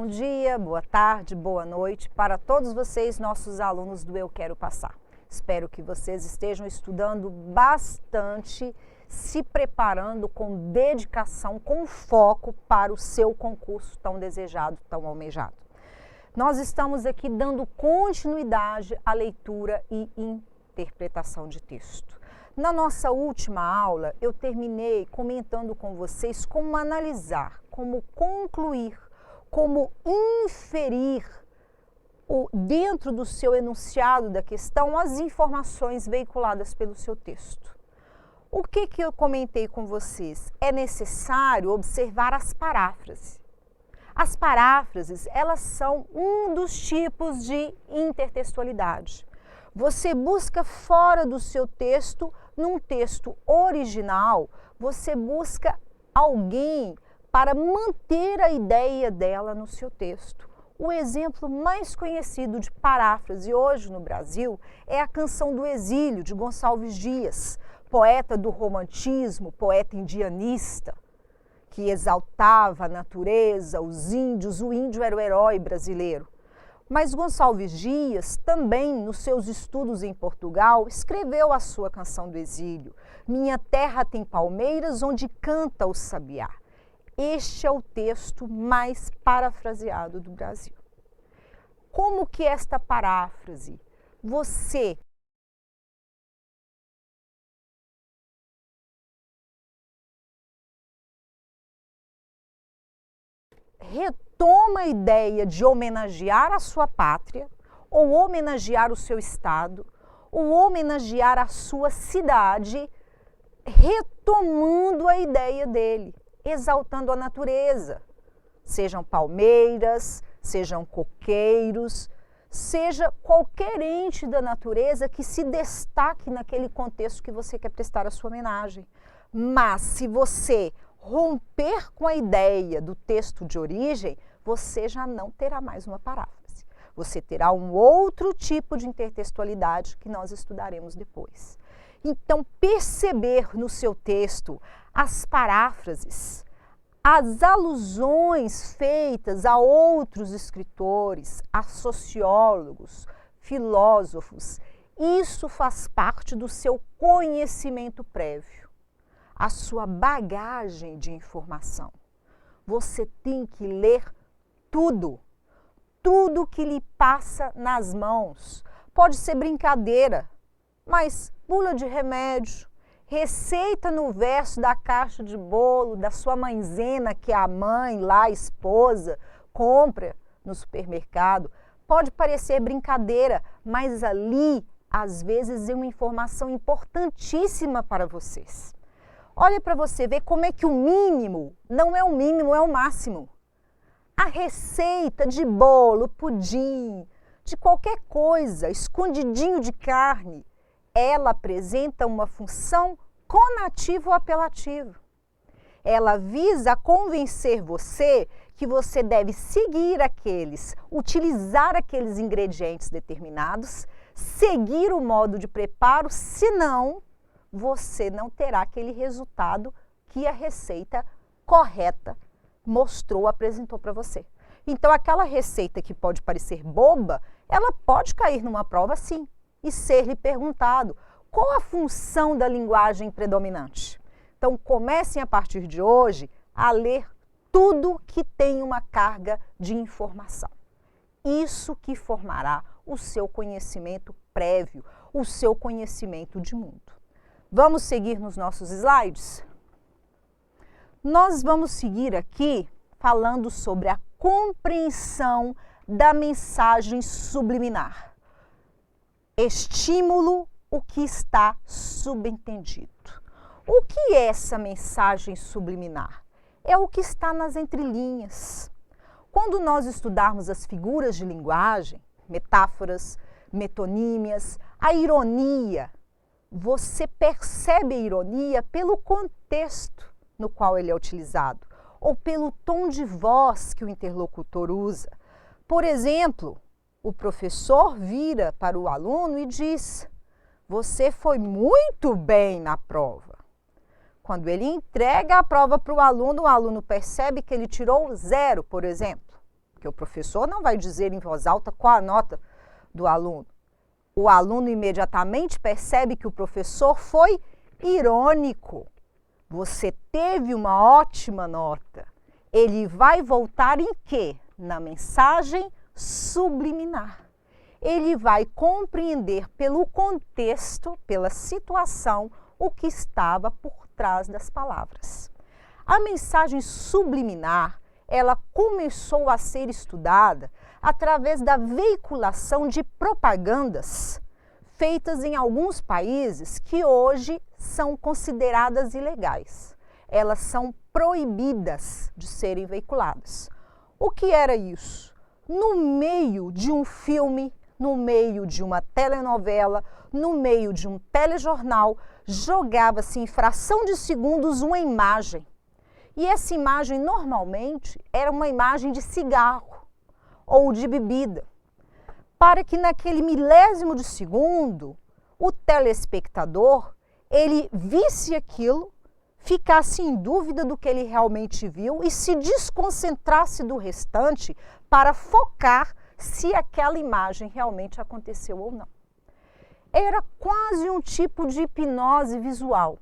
bom dia, boa tarde, boa noite para todos vocês, nossos alunos do Eu Quero Passar. Espero que vocês estejam estudando bastante, se preparando com dedicação, com foco para o seu concurso tão desejado, tão almejado. Nós estamos aqui dando continuidade à leitura e interpretação de texto. Na nossa última aula, eu terminei comentando com vocês como analisar, como concluir, como inferir dentro do seu enunciado da questão as informações veiculadas pelo seu texto. O que eu comentei com vocês? É necessário observar as paráfrases. As paráfrases, elas são um dos tipos de intertextualidade. Você busca fora do seu texto, num texto original, você busca alguém para manter a ideia dela no seu texto. O exemplo mais conhecido de paráfrase hoje no Brasil é a Canção do Exílio, de Gonçalves Dias, poeta do romantismo, poeta indianista, que exaltava a natureza, os índios, o índio era o herói brasileiro. Mas Gonçalves Dias também, nos seus estudos em Portugal, escreveu a sua Canção do Exílio. Minha terra tem palmeiras onde canta o sabiá. Este é o texto mais parafraseado do Brasil. Como que esta paráfrase, você retoma a ideia de homenagear a sua pátria, ou homenagear o seu estado, ou homenagear a sua cidade, retomando a ideia dele, exaltando a natureza, sejam palmeiras, sejam coqueiros, seja qualquer ente da natureza que se destaque naquele contexto que você quer prestar a sua homenagem. Mas se você romper com a ideia do texto de origem, você já não terá mais uma paráfrase. Você terá um outro tipo de intertextualidade que nós estudaremos depois. Então, perceber no seu texto as paráfrases, as alusões feitas a outros escritores, a sociólogos, filósofos, isso faz parte do seu conhecimento prévio, a sua bagagem de informação. Você tem que ler tudo, tudo que lhe passa nas mãos. Pode ser brincadeira, mas bula de remédio, receita no verso da caixa de bolo da sua mãezena, que a mãe lá, a esposa, compra no supermercado. Pode parecer brincadeira, mas ali, às vezes, é uma informação importantíssima para vocês. Olha para você ver como é que o mínimo não é o mínimo, é o máximo. A receita de bolo, pudim, de qualquer coisa, escondidinho de carne, ela apresenta uma função conativa ou apelativa. Ela visa convencer você que você deve seguir utilizar aqueles ingredientes determinados, seguir o modo de preparo, senão você não terá aquele resultado que a receita correta mostrou, apresentou para você. Então, aquela receita que pode parecer boba, ela pode cair numa prova sim e ser-lhe perguntado qual a função da linguagem predominante. Então, comecem a partir de hoje a ler tudo que tem uma carga de informação. Isso que formará o seu conhecimento prévio, o seu conhecimento de mundo. Vamos seguir nos nossos slides? Nós vamos seguir aqui falando sobre a compreensão da mensagem subliminar. Estímulo o que está subentendido. O que é essa mensagem subliminar? É o que está nas entrelinhas. Quando nós estudarmos as figuras de linguagem, metáforas, metonímias, a ironia, você percebe a ironia pelo contexto no qual ele é utilizado, ou pelo tom de voz que o interlocutor usa. Por exemplo, o professor vira para o aluno e diz: você foi muito bem na prova. Quando ele entrega a prova para o aluno percebe que ele tirou 0, por exemplo, porque o professor não vai dizer em voz alta qual a nota do aluno. O aluno imediatamente percebe que o professor foi irônico. Você teve uma ótima nota. Ele vai voltar em quê? Na mensagem subliminar. Ele vai compreender pelo contexto, pela situação, o que estava por trás das palavras. A mensagem subliminar, ela começou a ser estudada através da veiculação de propagandas feitas em alguns países que hoje são consideradas ilegais. Elas são proibidas de serem veiculadas. O que era isso? No meio de um filme, no meio de uma telenovela, no meio de um telejornal, jogava-se em fração de segundos uma imagem. E essa imagem normalmente era uma imagem de cigarro ou de bebida, para que naquele milésimo de segundo o telespectador ele visse aquilo, ficasse em dúvida do que ele realmente viu e se desconcentrasse do restante para focar se aquela imagem realmente aconteceu ou não. Era quase um tipo de hipnose visual.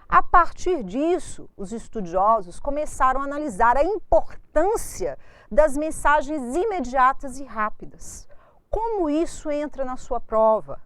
A partir disso, os estudiosos começaram a analisar a importância das mensagens imediatas e rápidas. Como isso entra na sua prova?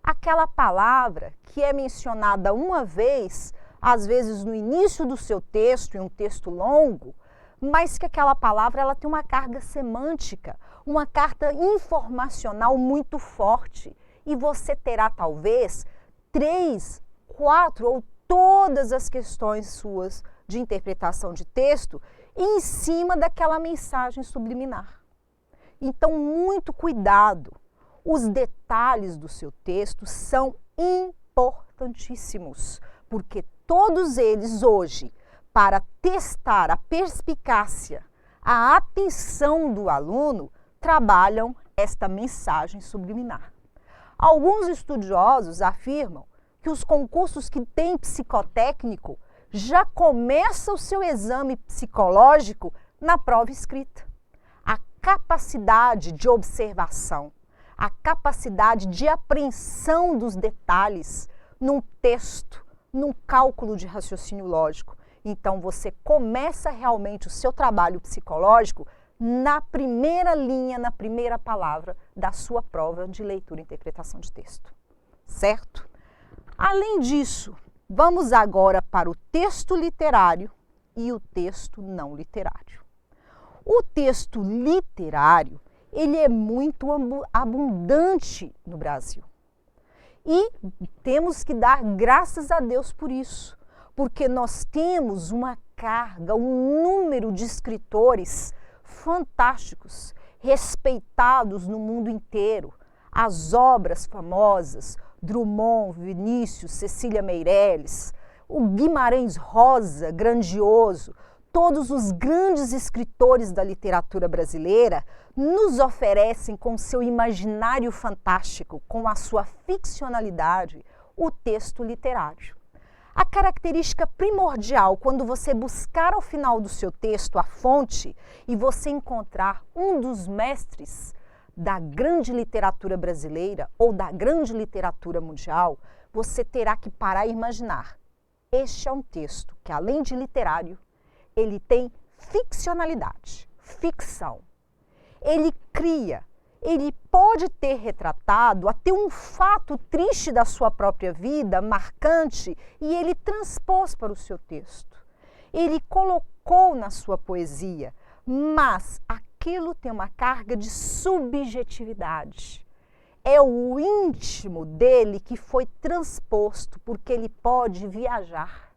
Aquela palavra que é mencionada uma vez, às vezes no início do seu texto, em um texto longo, mas que aquela palavra ela tem uma carga semântica, uma carga informacional muito forte. E você terá talvez 3, 4 ou todas as questões suas de interpretação de texto em cima daquela mensagem subliminar. Então, muito cuidado. Os detalhes do seu texto são importantíssimos, porque todos eles hoje, para testar a perspicácia, a atenção do aluno, trabalham esta mensagem subliminar. Alguns estudiosos afirmam que os concursos que têm psicotécnico já começam o seu exame psicológico na prova escrita. A capacidade de observação, a capacidade de apreensão dos detalhes num texto, num cálculo de raciocínio lógico. Então, você começa realmente o seu trabalho psicológico na primeira linha, na primeira palavra da sua prova de leitura e interpretação de texto. Certo? Além disso, vamos agora para o texto literário e o texto não literário. O texto literário, ele é muito abundante no Brasil. E temos que dar graças a Deus por isso, porque nós temos uma carga, um número de escritores fantásticos, respeitados no mundo inteiro. As obras famosas, Drummond, Vinícius, Cecília Meirelles, o Guimarães Rosa, grandioso, todos os grandes escritores da literatura brasileira nos oferecem com seu imaginário fantástico, com a sua ficcionalidade, o texto literário. A característica primordial quando você buscar ao final do seu texto a fonte e você encontrar um dos mestres da grande literatura brasileira ou da grande literatura mundial, você terá que parar e imaginar. Este é um texto que, além de literário, ele tem ficcionalidade, ficção. Ele cria, ele pode ter retratado até um fato triste da sua própria vida, marcante, e ele transpôs para o seu texto. Ele colocou na sua poesia, mas aquilo tem uma carga de subjetividade. É o íntimo dele que foi transposto, porque ele pode viajar.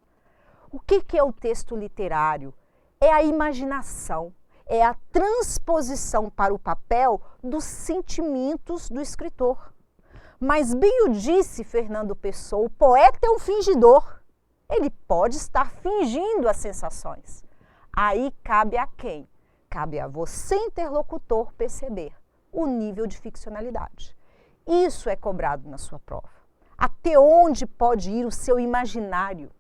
O que é o texto literário? É a imaginação, é a transposição para o papel dos sentimentos do escritor. Mas bem o disse Fernando Pessoa, o poeta é um fingidor. Ele pode estar fingindo as sensações. Aí cabe a quem? Cabe a você, interlocutor, perceber o nível de ficcionalidade. Isso é cobrado na sua prova. Até onde pode ir o seu imaginário?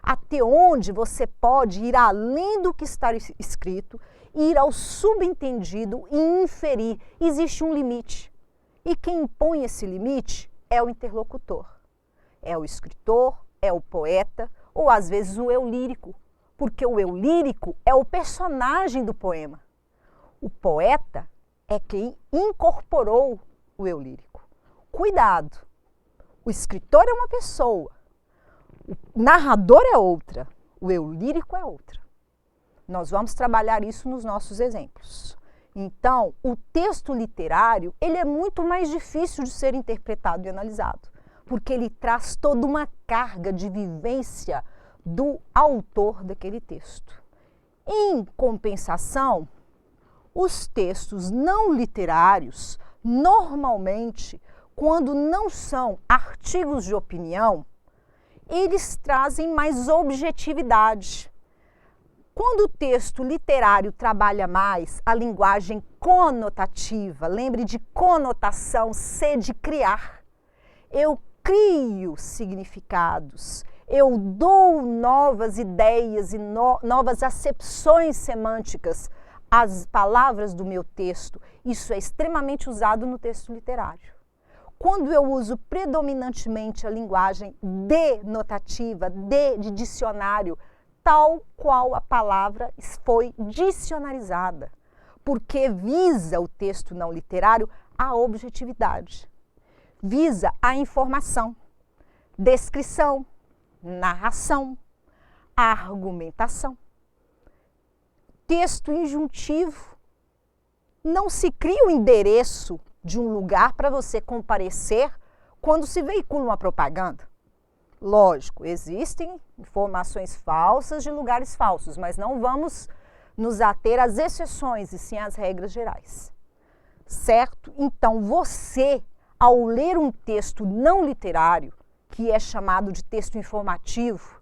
Até onde você pode ir além do que está escrito ir ao subentendido e inferir. Existe um limite. E quem impõe esse limite é o interlocutor. É o escritor, é o poeta, ou às vezes o eu lírico, porque o eu lírico é o personagem do poema. O poeta é quem incorporou o eu lírico. Cuidado! O escritor é uma pessoa, o narrador é outra, o eu lírico é outra. Nós vamos trabalhar isso nos nossos exemplos. Então, o texto literário, ele é muito mais difícil de ser interpretado e analisado, porque ele traz toda uma carga de vivência do autor daquele texto. Em compensação, os textos não literários, normalmente, quando não são artigos de opinião, eles trazem mais objetividade. Quando o texto literário trabalha mais a linguagem conotativa, lembre de conotação, C de criar. Eu crio significados, eu dou novas ideias e novas acepções semânticas às palavras do meu texto. Isso é extremamente usado no texto literário. Quando eu uso predominantemente a linguagem denotativa, de dicionário, tal qual a palavra foi dicionarizada, porque visa o texto não literário a objetividade, visa a informação, descrição, narração, argumentação. Texto injuntivo, não se cria o endereço de um lugar para você comparecer quando se veicula uma propaganda. Lógico, existem informações falsas de lugares falsos, mas não vamos nos ater às exceções e sim às regras gerais. Certo? Então, você, ao ler um texto não literário, que é chamado de texto informativo,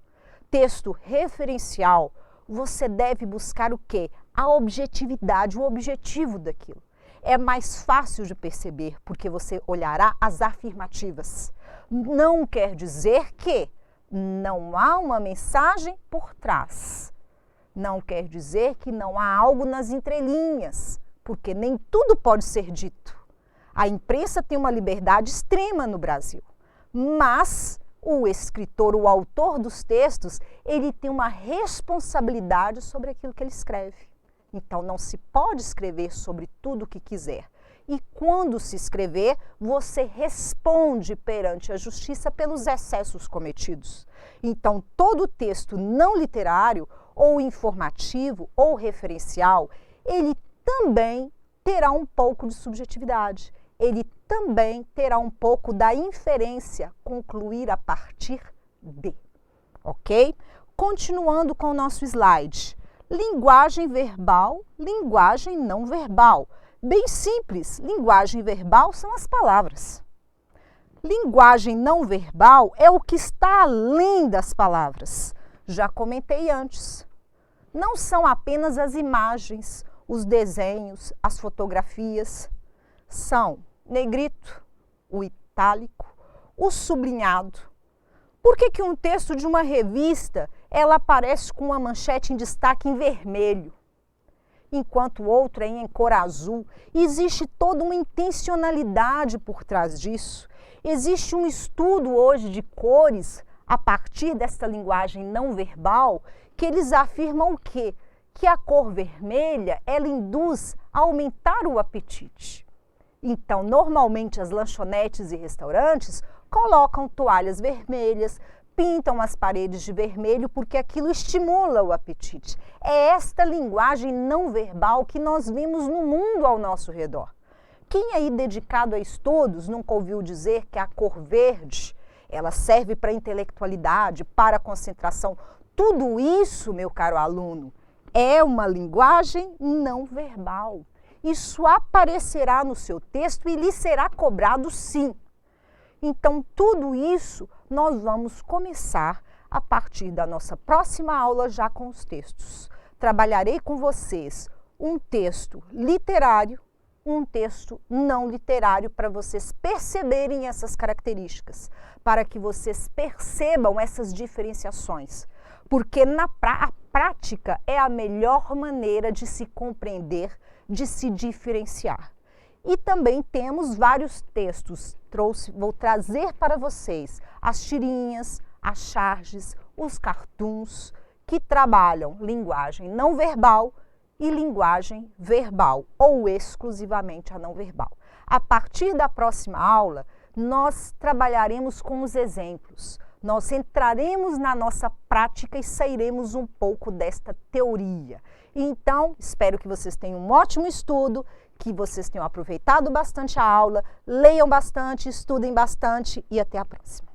texto referencial, você deve buscar o quê? A objetividade, o objetivo daquilo. É mais fácil de perceber, porque você olhará as afirmativas. Não quer dizer que não há uma mensagem por trás. Não quer dizer que não há algo nas entrelinhas, porque nem tudo pode ser dito. A imprensa tem uma liberdade extrema no Brasil, mas o escritor, o autor dos textos, ele tem uma responsabilidade sobre aquilo que ele escreve. Então, não se pode escrever sobre tudo o que quiser. E quando se escrever, você responde perante a justiça pelos excessos cometidos. Então, todo texto não literário, ou informativo, ou referencial, ele também terá um pouco de subjetividade. Ele também terá um pouco da inferência, concluir a partir de. Ok? Continuando com o nosso slide. Linguagem verbal, linguagem não verbal. Bem simples, linguagem verbal são as palavras. Linguagem não verbal é o que está além das palavras. Já comentei antes. Não são apenas as imagens, os desenhos, as fotografias. São negrito, o itálico, o sublinhado. Por que um texto de uma revista ela aparece com uma manchete em destaque em vermelho, enquanto o outro é em cor azul? Existe toda uma intencionalidade por trás disso. Existe um estudo hoje de cores a partir desta linguagem não verbal que eles afirmam o quê? Que a cor vermelha ela induz a aumentar o apetite. Então, normalmente as lanchonetes e restaurantes colocam toalhas vermelhas, pintam as paredes de vermelho porque aquilo estimula o apetite. É esta linguagem não verbal que nós vemos no mundo ao nosso redor. Quem aí dedicado a estudos nunca ouviu dizer que a cor verde, ela serve para a intelectualidade, para a concentração? Tudo isso, meu caro aluno, é uma linguagem não verbal. Isso aparecerá no seu texto e lhe será cobrado sim. Então, tudo isso nós vamos começar a partir da nossa próxima aula já com os textos. Trabalharei com vocês um texto literário, um texto não literário, para vocês perceberem essas características, para que vocês percebam essas diferenciações. Porque a prática é a melhor maneira de se compreender, de se diferenciar. E também temos vários textos. Vou trazer para vocês as tirinhas, as charges, os cartoons, que trabalham linguagem não verbal e linguagem verbal, ou exclusivamente a não verbal. A partir da próxima aula, nós trabalharemos com os exemplos. Nós entraremos na nossa prática e sairemos um pouco desta teoria. Então, espero que vocês tenham um ótimo estudo, que vocês tenham aproveitado bastante a aula, leiam bastante, estudem bastante e até a próxima.